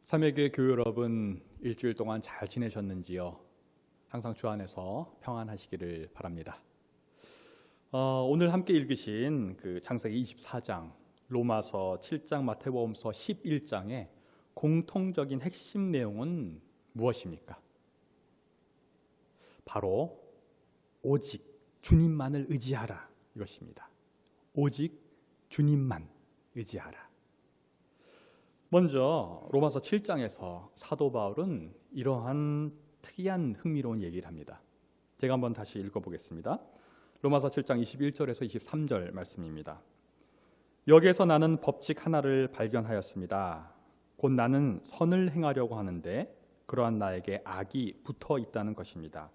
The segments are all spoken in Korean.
삼위교회 교회 여러분, 일주일 동안 잘 지내셨는지요? 항상 주 안에서 평안하시기를 바랍니다. 오늘 함께 읽으신 그 창세기 24장, 로마서 7장, 마태복음서 11장의 공통적인 핵심 내용은 무엇입니까? 바로 오직 주님만을 의지하라, 이것입니다. 오직 주님만 의지하라. 먼저 로마서 7장에서 사도 바울은 이러한 특이한 흥미로운 얘기를 합니다. 제가 한번 다시 읽어보겠습니다. 로마서 7장 21절에서 23절 말씀입니다. 여기에서 나는 법칙 하나를 발견하였습니다. 곧 나는 선을 행하려고 하는데 그러한 나에게 악이 붙어 있다는 것입니다.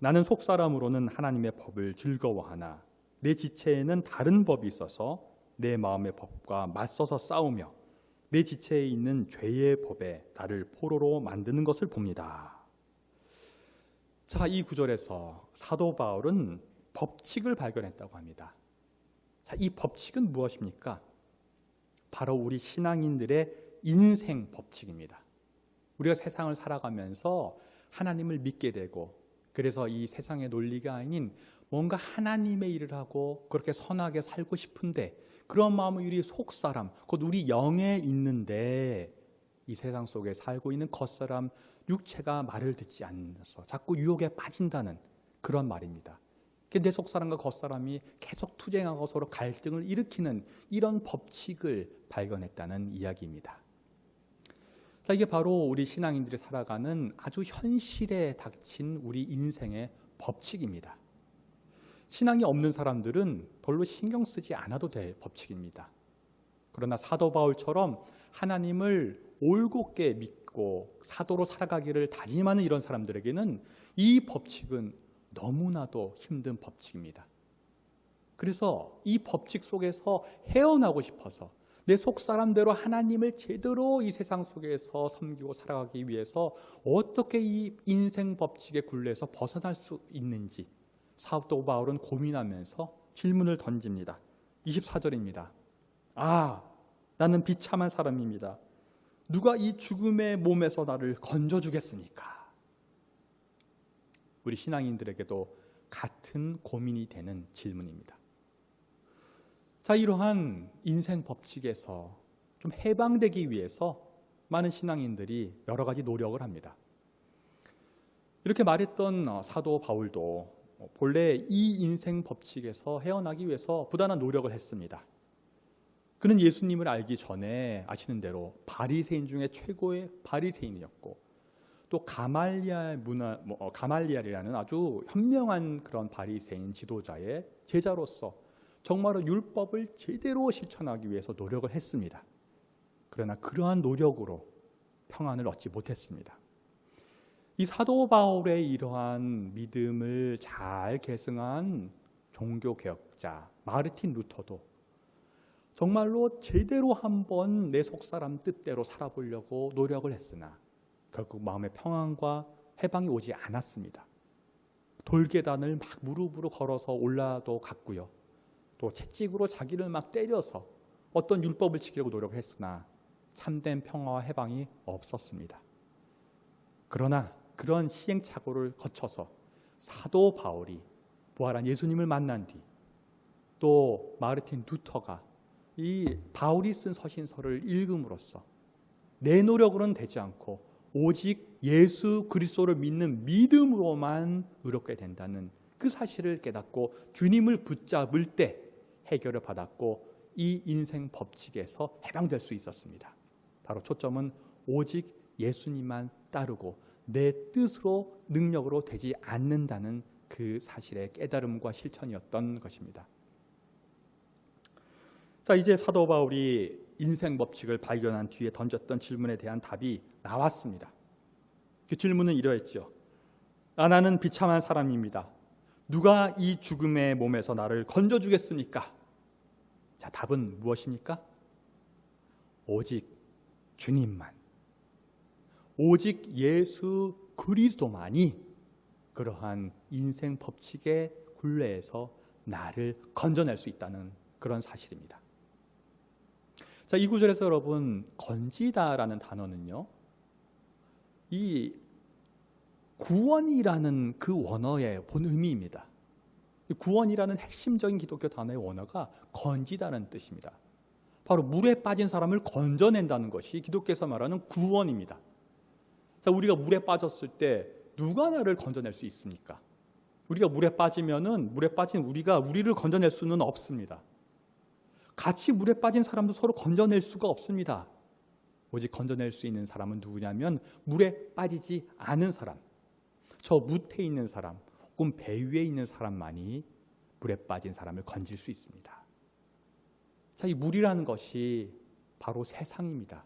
나는 속사람으로는 하나님의 법을 즐거워하나 내 지체에는 다른 법이 있어서 내 마음의 법과 맞서서 싸우며 내 지체에 있는 죄의 법에 나를 포로로 만드는 것을 봅니다. 자, 이 구절에서 사도 바울은 법칙을 발견했다고 합니다. 자, 이 법칙은 무엇입니까? 바로 우리 신앙인들의 인생 법칙입니다. 우리가 세상을 살아가면서 하나님을 믿게 되고, 그래서 이 세상의 논리가 아닌 뭔가 하나님의 일을 하고 그렇게 선하게 살고 싶은데, 그런 마음은 우리 속사람, 곧 우리 영에 있는데 이 세상 속에 살고 있는 겉사람, 육체가 말을 듣지 않아서 자꾸 유혹에 빠진다는 그런 말입니다. 내 속사람과 겉사람이 계속 투쟁하고 서로 갈등을 일으키는 이런 법칙을 발견했다는 이야기입니다. 자, 이게 바로 우리 신앙인들이 살아가는 아주 현실에 닥친 우리 인생의 법칙입니다. 신앙이 없는 사람들은 별로 신경 쓰지 않아도 될 법칙입니다. 그러나 사도 바울처럼 하나님을 올곧게 믿고 사도로 살아가기를 다짐하는 이런 사람들에게는 이 법칙은 너무나도 힘든 법칙입니다. 그래서 이 법칙 속에서 헤어나고 싶어서 내 속사람대로 하나님을 제대로 이 세상 속에서 섬기고 살아가기 위해서 어떻게 이 인생 법칙의 굴레에서 벗어날 수 있는지 사도 바울은 고민하면서 질문을 던집니다. 24절입니다. 나는 비참한 사람입니다. 누가 이 죽음의 몸에서 나를 건져주겠습니까? 우리 신앙인들에게도 같은 고민이 되는 질문입니다. 자, 이러한 인생 법칙에서 좀 해방되기 위해서 많은 신앙인들이 여러 가지 노력을 합니다. 이렇게 말했던 사도 바울도 본래 이 인생 법칙에서 헤어나기 위해서 부단한 노력을 했습니다. 그는 예수님을 알기 전에 아시는 대로 바리새인 중에 최고의 바리새인이었고, 또 가말리알이라는 아주 현명한 그런 바리새인 지도자의 제자로서 정말로 율법을 제대로 실천하기 위해서 노력을 했습니다. 그러나 그러한 노력으로 평안을 얻지 못했습니다. 이 사도 바울의 이러한 믿음을 잘 계승한 종교개혁자 마르틴 루터도 정말로 제대로 한번 내 속사람 뜻대로 살아보려고 노력을 했으나 결국 마음의 평안과 해방이 오지 않았습니다. 돌계단을 막 무릎으로 걸어서 올라도 갔고요. 또 채찍으로 자기를 막 때려서 어떤 율법을 지키려고 노력했으나 참된 평화와 해방이 없었습니다. 그러나 그런 시행착오를 거쳐서 사도 바울이 부활한 예수님을 만난 뒤, 또 마르틴 루터가 이 바울이 쓴 서신서를 읽음으로써 내 노력으로는 되지 않고 오직 예수 그리스도를 믿는 믿음으로만 의롭게 된다는 그 사실을 깨닫고 주님을 붙잡을 때 해결을 받았고 이 인생 법칙에서 해방될 수 있었습니다. 바로 초점은 오직 예수님만 따르고 내 뜻으로 능력으로 되지 않는다는 그 사실의 깨달음과 실천이었던 것입니다. 자, 이제 사도 바울이 인생 법칙을 발견한 뒤에 던졌던 질문에 대한 답이 나왔습니다. 그 질문은 이러했죠. 나는 비참한 사람입니다. 누가 이 죽음의 몸에서 나를 건져주겠습니까? 자, 답은 무엇입니까? 오직 주님만. 오직 예수 그리스도만이 그러한 인생 법칙의 굴레에서 나를 건져낼 수 있다는 그런 사실입니다. 자, 이 구절에서 여러분 건지다라는 단어는요, 이 구원이라는 그 원어의 본 의미입니다. 구원이라는 핵심적인 기독교 단어의 원어가 건지다는 뜻입니다. 바로 물에 빠진 사람을 건져낸다는 것이 기독교에서 말하는 구원입니다. 자, 우리가 물에 빠졌을 때 누가 나를 건져낼 수 있습니까? 우리가 물에 빠지면은 물에 빠진 우리가 우리를 건져낼 수는 없습니다. 같이 물에 빠진 사람도 서로 건져낼 수가 없습니다. 오직 건져낼 수 있는 사람은 누구냐면 물에 빠지지 않은 사람, 저 무태에 있는 사람, 혹은 배 위에 있는 사람만이 물에 빠진 사람을 건질 수 있습니다. 자, 이 물이라는 것이 바로 세상입니다.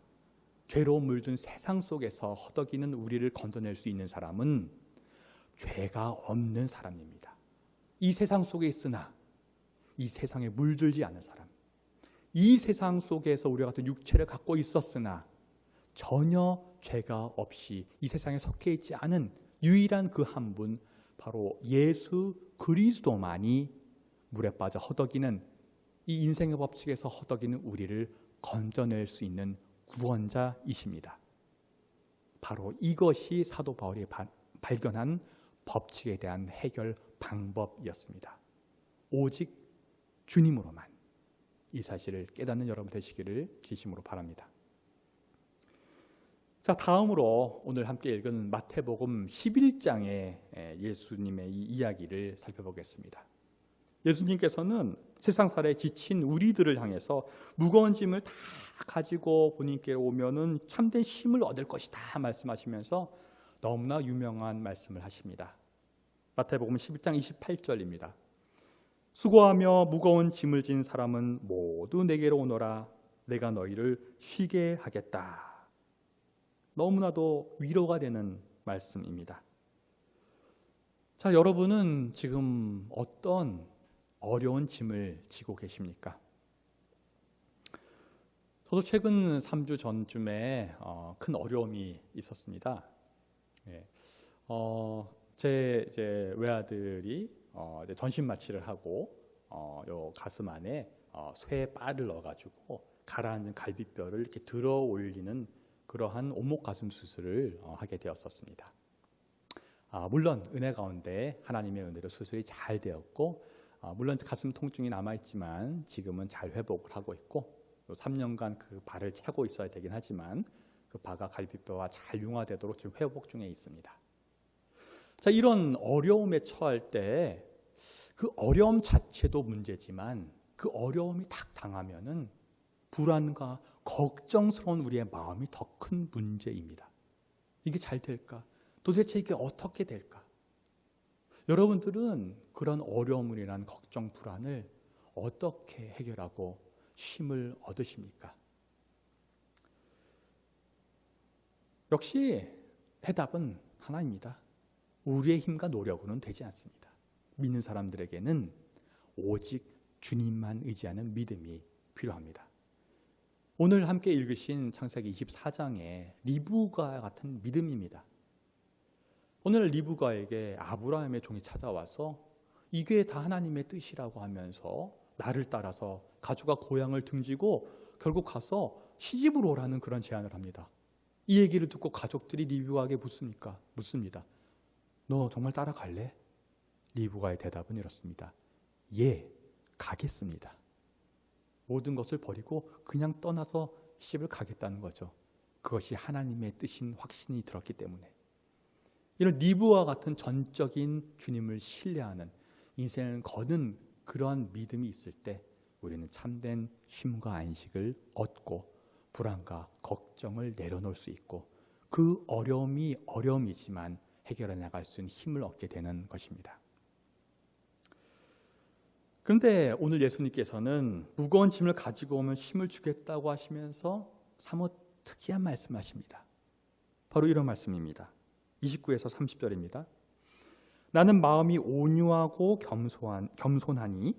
죄로 물든 세상 속에서 허덕이는 우리를 건져낼 수 있는 사람은 죄가 없는 사람입니다. 이 세상 속에 있으나 이 세상에 물들지 않은 사람, 이 세상 속에서 우리와 같은 육체를 갖고 있었으나 전혀 죄가 없이 이 세상에 속해 있지 않은 유일한 그 한 분, 바로 예수 그리스도만이 물에 빠져 허덕이는 이 인생의 법칙에서 허덕이는 우리를 건져낼 수 있는 구원자이십니다. 바로 이것이 사도 바울이 발견한 법칙에 대한 해결 방법이었습니다. 오직 주님으로만 이 사실을 깨닫는 여러분 되시기를 진심으로 바랍니다. 자, 다음으로 오늘 함께 읽은 마태복음 11장의 예수님의 이 이야기를 살펴보겠습니다. 예수님께서는 세상살에 지친 우리들을 향해서 무거운 짐을 다 가지고 본인께 오면은 참된 쉼을 얻을 것이다 말씀하시면서 너무나 유명한 말씀을 하십니다. 마태복음 11장 28절입니다. 수고하며 무거운 짐을 진 사람은 모두 내게로 오너라. 내가 너희를 쉬게 하겠다. 너무나도 위로가 되는 말씀입니다. 자, 여러분은 지금 어떤 어려운 짐을 지고 계십니까? 저도 최근 3주 전쯤에 큰 어려움이 있었습니다. 제 외아들이 이제 전신 마취를 하고 요 가슴 안에 쇠발을 넣어가지고 가라앉은 갈비뼈를 이렇게 들어 올리는 그러한 온목 가슴 수술을 하게 되었었습니다. 물론 은혜 가운데 하나님의 은혜로 수술이 잘 되었고, 물론 가슴 통증이 남아있지만 지금은 잘 회복을 하고 있고, 3년간 그 발을 차고 있어야 되긴 하지만 그 바가 갈비뼈와 잘 융화되도록 지금 회복 중에 있습니다. 자, 이런 어려움에 처할 때 그 어려움 자체도 문제지만 그 어려움이 탁 당하면은 불안과 걱정스러운 우리의 마음이 더 큰 문제입니다. 이게 잘 될까? 도대체 이게 어떻게 될까? 여러분들은 그런 어려움이란 걱정, 불안을 어떻게 해결하고 쉼을 얻으십니까? 역시 해답은 하나입니다. 우리의 힘과 노력으로는 되지 않습니다. 믿는 사람들에게는 오직 주님만 의지하는 믿음이 필요합니다. 오늘 함께 읽으신 창세기 24장의 리브가 같은 믿음입니다. 오늘 리브가에게 아브라함의 종이 찾아와서 이게 다 하나님의 뜻이라고 하면서 나를 따라서 가족과 고향을 등지고 결국 가서 시집으로 오라는 그런 제안을 합니다. 이 얘기를 듣고 가족들이 리브가에게 묻습니다. 너 정말 따라갈래? 리브가의 대답은 이렇습니다. 예, 가겠습니다. 모든 것을 버리고 그냥 떠나서 시집을 가겠다는 거죠. 그것이 하나님의 뜻인 확신이 들었기 때문에. 이런 리브와 같은 전적인 주님을 신뢰하는 인생을 거는 그러한 믿음이 있을 때 우리는 참된 쉼과 안식을 얻고 불안과 걱정을 내려놓을 수 있고 그 어려움이 어려움이지만 해결해 나갈 수 있는 힘을 얻게 되는 것입니다. 그런데 오늘 예수님께서는 무거운 짐을 가지고 오면 쉼을 주겠다고 하시면서 사뭇 특이한 말씀하십니다. 바로 이런 말씀입니다. 29에서 30절입니다. 나는 마음이 온유하고 겸손하니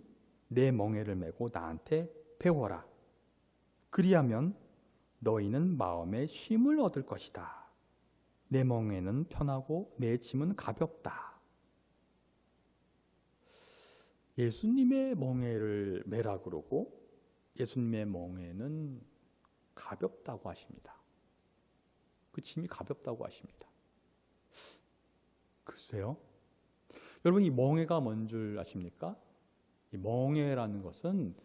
내 멍에를 메고 나한테 배워라. 그리하면 너희는 마음에 쉼을 얻을 것이다. 내 멍에는 편하고 내 짐은 가볍다. 예수님의 멍에를 메라 그러고 예수님의 멍에는 가볍다고 하십니다. 그 짐이 가볍다고 하십니다. 글쎄요. 여러분, 이 멍에가 뭔 줄 아십니까? 이 멍에라는 것은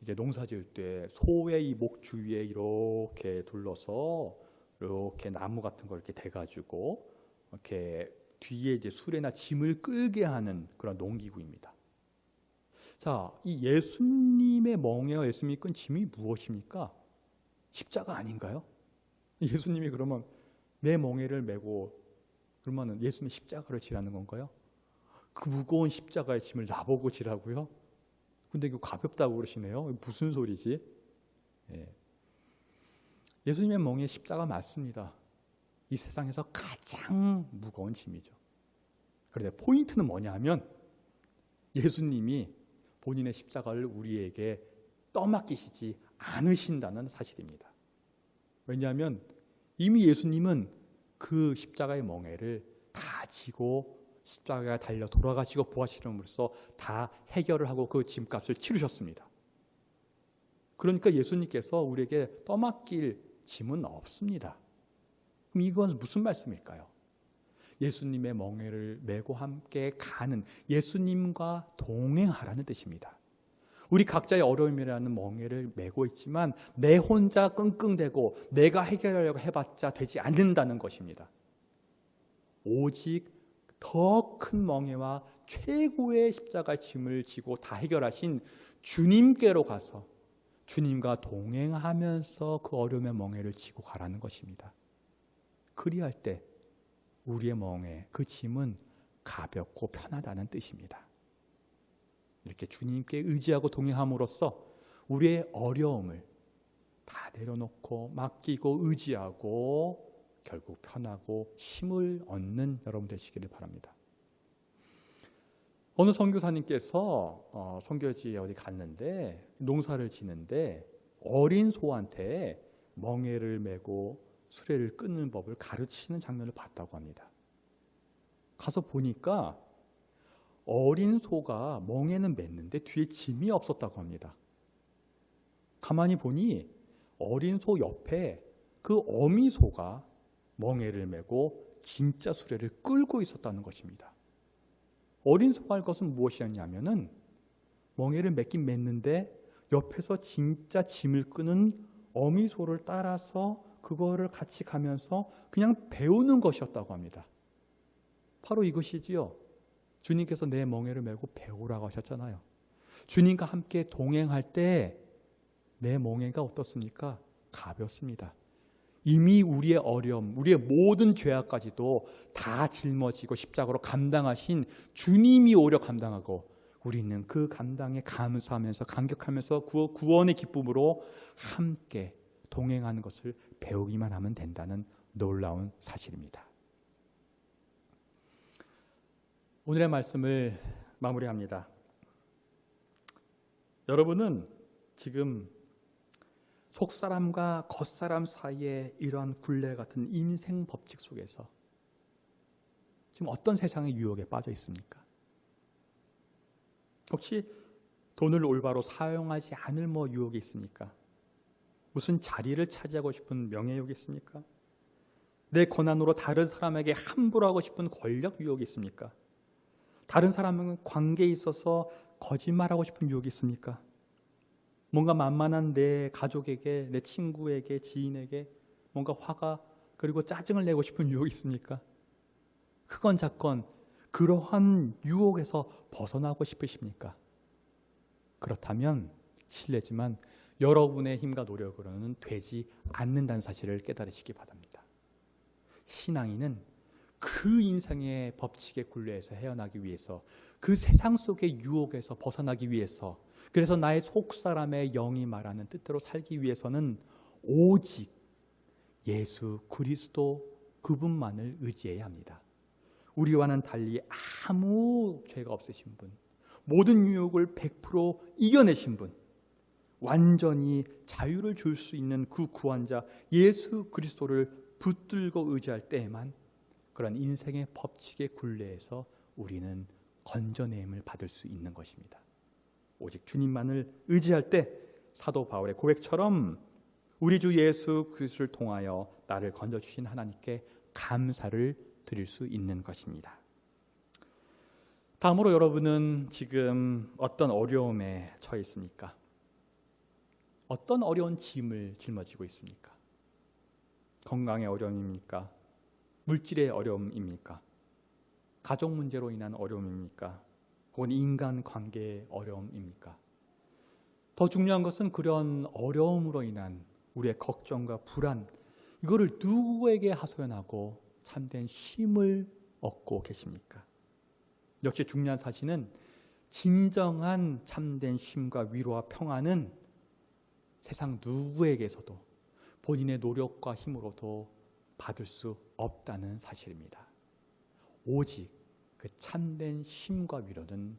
이제 농사 지을 때 소의 이 목 주위에 이렇게 둘러서 이렇게 나무 같은 걸 이렇게 대가지고 이렇게 뒤에 이제 수레나 짐을 끌게 하는 그런 농기구입니다. 자, 이 예수님의 멍에와 예수님이 끈 짐이 무엇입니까? 십자가 아닌가요? 예수님이 그러면 내 멍에를 메고 그러면 예수님이 십자가를 지라는 건가요? 그 무거운 십자가의 짐을 나보고 지라고요? 근데 이거 가볍다고 그러시네요. 무슨 소리지? 예. 예수님의 멍에 십자가 맞습니다. 이 세상에서 가장 무거운 짐이죠. 그런데 포인트는 뭐냐면 예수님이 본인의 십자가를 우리에게 떠맡기시지 않으신다는 사실입니다. 왜냐하면 이미 예수님은 그 십자가의 멍에를 다 지고 십자가에 달려 돌아가시고 부활하심으로써 다 해결을 하고 그 짐값을 치르셨습니다. 그러니까 예수님께서 우리에게 떠맡길 짐은 없습니다. 그럼 이건 무슨 말씀일까요? 예수님의 멍에를 메고 함께 가는, 예수님과 동행하라는 뜻입니다. 우리 각자의 어려움이라는 멍에를 메고 있지만 내 혼자 끙끙대고 내가 해결하려고 해봤자 되지 않는다는 것입니다. 오직 더 큰 멍에와 최고의 십자가의 짐을 지고 다 해결하신 주님께로 가서 주님과 동행하면서 그 어려움의 멍에를 지고 가라는 것입니다. 그리할 때 우리의 멍에, 그 짐은 가볍고 편하다는 뜻입니다. 이렇게 주님께 의지하고 동행함으로써 우리의 어려움을 다 내려놓고 맡기고 의지하고 결국 편하고 힘을 얻는 여러분 되시기를 바랍니다. 어느 선교사님께서 선교지에 어디 갔는데 농사를 지는데 어린 소한테 멍에를 메고 수레를 끊는 법을 가르치는 장면을 봤다고 합니다. 가서 보니까 어린 소가 멍에는 맸는데 뒤에 짐이 없었다고 합니다. 가만히 보니 어린 소 옆에 그 어미 소가 멍에를 메고 진짜 수레를 끌고 있었다는 것입니다. 어린 소가 할 것은 무엇이었냐면은 멍에를 맺긴 맸는데 옆에서 진짜 짐을 끄는 어미 소를 따라서 그거를 같이 가면서 그냥 배우는 것이었다고 합니다. 바로 이것이지요. 주님께서 내 멍에를 메고 배우라고 하셨잖아요. 주님과 함께 동행할 때 내 멍에가 어떻습니까? 가볍습니다. 이미 우리의 어려움, 우리의 모든 죄악까지도 다 짊어지고 십자가로 감당하신 주님이 오히려 감당하고 우리는 그 감당에 감사하면서 감격하면서 구원의 기쁨으로 함께 동행하는 것을 배우기만 하면 된다는 놀라운 사실입니다. 오늘의 말씀을 마무리합니다. 여러분은 지금 속사람과 겉사람 사이에 이러한 굴레 같은 인생 법칙 속에서 지금 어떤 세상의 유혹에 빠져 있습니까? 혹시 돈을 올바로 사용하지 않을 유혹이 있습니까? 무슨 자리를 차지하고 싶은 명예욕이 있습니까? 내 권한으로 다른 사람에게 함부로 하고 싶은 권력 유혹이 있습니까? 다른 사람은 관계에 있어서 거짓말하고 싶은 유혹이 있습니까? 뭔가 만만한 내 가족에게, 내 친구에게, 지인에게 뭔가 화가 그리고 짜증을 내고 싶은 유혹이 있습니까? 크건 작건 그러한 유혹에서 벗어나고 싶으십니까? 그렇다면 실례지만 여러분의 힘과 노력으로는 되지 않는다는 사실을 깨달으시기 바랍니다. 신앙인은 그 인생의 법칙의 굴레에서 헤어나기 위해서, 그 세상 속의 유혹에서 벗어나기 위해서, 그래서 나의 속사람의 영이 말하는 뜻대로 살기 위해서는 오직 예수 그리스도 그분만을 의지해야 합니다. 우리와는 달리 아무 죄가 없으신 분, 모든 유혹을 100% 이겨내신 분, 완전히 자유를 줄 수 있는 그 구원자 예수 그리스도를 붙들고 의지할 때에만 그런 인생의 법칙의 굴레에서 우리는 건져냄을 받을 수 있는 것입니다. 오직 주님만을 의지할 때 사도 바울의 고백처럼 우리 주 예수 그리스도를 통하여 나를 건져주신 하나님께 감사를 드릴 수 있는 것입니다. 다음으로 여러분은 지금 어떤 어려움에 처해 있습니까? 어떤 어려운 짐을 짊어지고 있습니까? 건강의 어려움입니까? 물질의 어려움입니까? 가족 문제로 인한 어려움입니까? 혹은 인간관계의 어려움입니까? 더 중요한 것은 그런 어려움으로 인한 우리의 걱정과 불안, 이거를 누구에게 하소연하고 참된 쉼을 얻고 계십니까? 역시 중요한 사실은 진정한 참된 쉼과 위로와 평안은 세상 누구에게서도 본인의 노력과 힘으로도 받을 수 없다는 사실입니다. 오직 그 참된 쉼과 위로는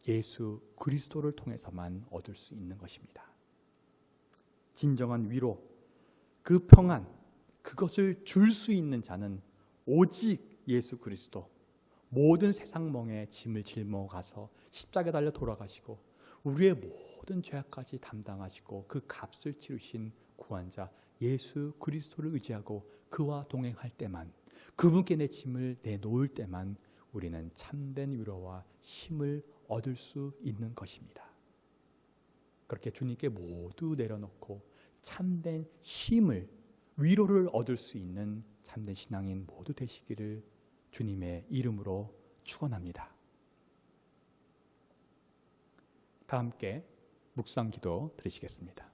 예수 그리스도를 통해서만 얻을 수 있는 것입니다. 진정한 위로, 그 평안, 그것을 줄 수 있는 자는 오직 예수 그리스도, 모든 세상 멍에 짐을 짊어가서 십자가에 달려 돌아가시고 우리의 모든 죄악까지 담당하시고 그 값을 치르신 구원자 예수 그리스도를 의지하고 그와 동행할 때만, 그분께 내 짐을 내놓을 때만 우리는 참된 위로와 쉼을 얻을 수 있는 것입니다. 그렇게 주님께 모두 내려놓고 참된 쉼을, 위로를 얻을 수 있는 참된 신앙인 모두 되시기를 주님의 이름으로 축원합니다. 다 함께 묵상 기도 드리시겠습니다.